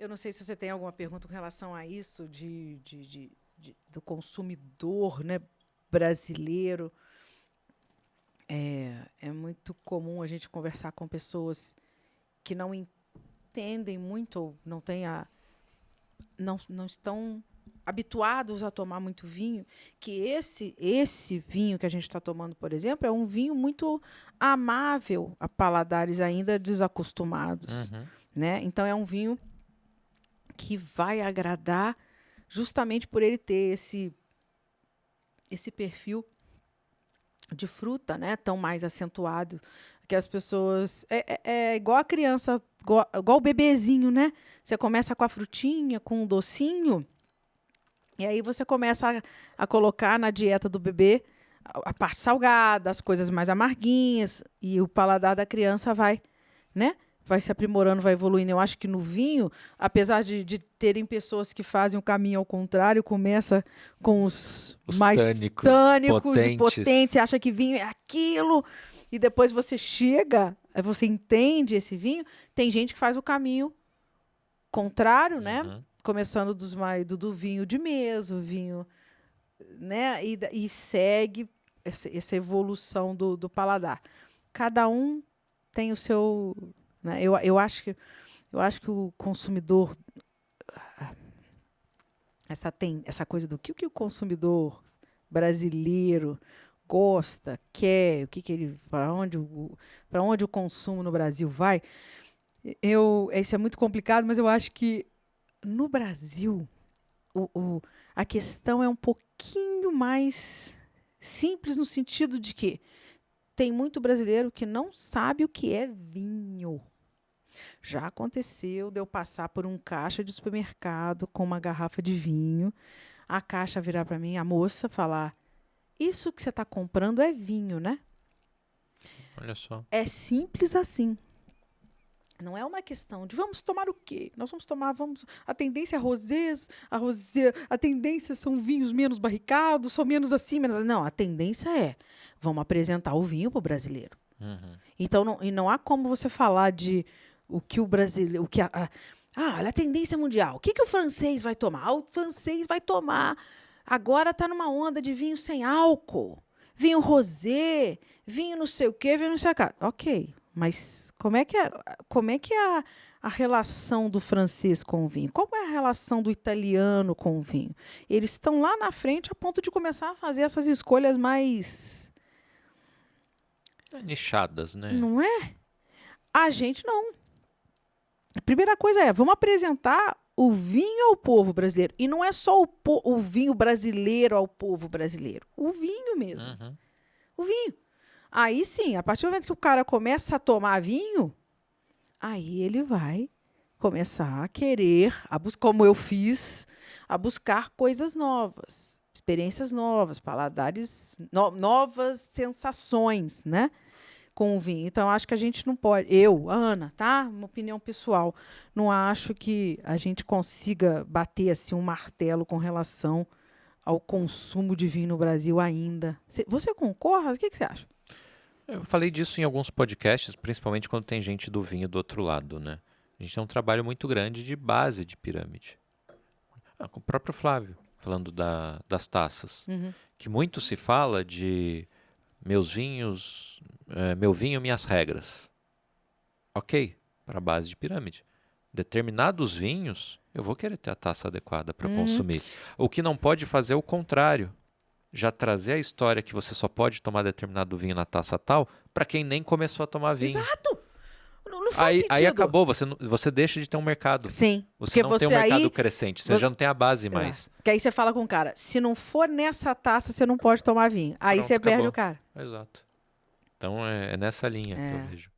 Eu não sei se você tem alguma pergunta com relação a isso do consumidor, né, brasileiro. É muito comum a gente conversar com pessoas que não entendem muito ou não estão habituados a tomar muito vinho, que esse vinho que a gente está tomando, por exemplo, é um vinho muito amável a paladares ainda desacostumados. Uhum. Né? Então, é um vinho que vai agradar justamente por ele ter esse perfil de fruta, né, tão mais acentuado, que as pessoas... É igual a criança, igual o bebezinho, né? Você começa com a frutinha, com um docinho, e aí você começa a colocar na dieta do bebê a parte salgada, as coisas mais amarguinhas, e o paladar da criança vai, né? Vai se aprimorando, vai evoluindo. Eu acho que no vinho, apesar de terem pessoas que fazem o caminho ao contrário, começa com os mais tânicos e potentes, acha que vinho é aquilo, e depois você chega, você entende esse vinho. Tem gente que faz o caminho contrário, né? Começando do vinho de mesa, o vinho, né? E segue essa evolução do paladar. Cada um tem o seu... Né? Eu acho que o consumidor, essa coisa do que o consumidor brasileiro gosta, quer, para onde o consumo no Brasil vai, isso é muito complicado, mas eu acho que no Brasil a questão é um pouquinho mais simples, no sentido de que tem muito brasileiro que não sabe o que é vinho. Já aconteceu de eu passar por um caixa de supermercado com uma garrafa de vinho, a caixa virar para mim, a moça falar: isso que você está comprando é vinho, né? Olha só. É simples assim. Não é uma questão de vamos tomar o quê? Nós vamos tomar, a tendência é rosés, a tendência são vinhos menos barricados, são menos assim, menos... Não, a tendência é vamos apresentar o vinho para o brasileiro. Então, não há como você falar de o que o brasileiro... olha a tendência mundial. O que o francês vai tomar? O francês vai tomar... Agora está numa onda de vinho sem álcool. Vinho rosé, vinho não sei o quê, vinho não sei o quê. Ok, mas como é que é a relação do francês com o vinho? Como é a relação do italiano com o vinho? Eles estão lá na frente a ponto de começar a fazer essas escolhas mais... nichadas, né? Não é? A gente não. A primeira coisa vamos apresentar o vinho ao povo brasileiro. E não é só o vinho brasileiro ao povo brasileiro. O vinho mesmo. O vinho. Aí sim, a partir do momento que o cara começa a tomar vinho, aí ele vai começar a querer, como eu fiz, a buscar coisas novas, experiências novas, paladares, novas sensações, né? Com o vinho. Então, acho que a gente não pode... Eu, Ana, tá? Uma opinião pessoal. Não acho que a gente consiga bater assim, um martelo com relação ao consumo de vinho no Brasil ainda. Você concorda? O que você acha? Eu falei disso em alguns podcasts, principalmente quando tem gente do vinho do outro lado, né? A gente tem um trabalho muito grande de base de pirâmide. Com o próprio Flávio, falando das taças. Que muito se fala de... meus vinhos, meu vinho, minhas regras. Ok, para a base de pirâmide. Determinados vinhos, eu vou querer ter a taça adequada para consumir. O que não pode fazer é o contrário. Já trazer a história que você só pode tomar determinado vinho na taça tal, para quem nem começou a tomar vinho. Exato! Não faz sentido. Aí acabou, você deixa de ter um mercado. Sim. Você não tem um mercado crescente, você já não tem a base mais. Porque aí você fala com o cara, se não for nessa taça, você não pode tomar vinho. Aí Pronto, você perde acabou. o cara. Exato. Então é nessa linha que eu vejo.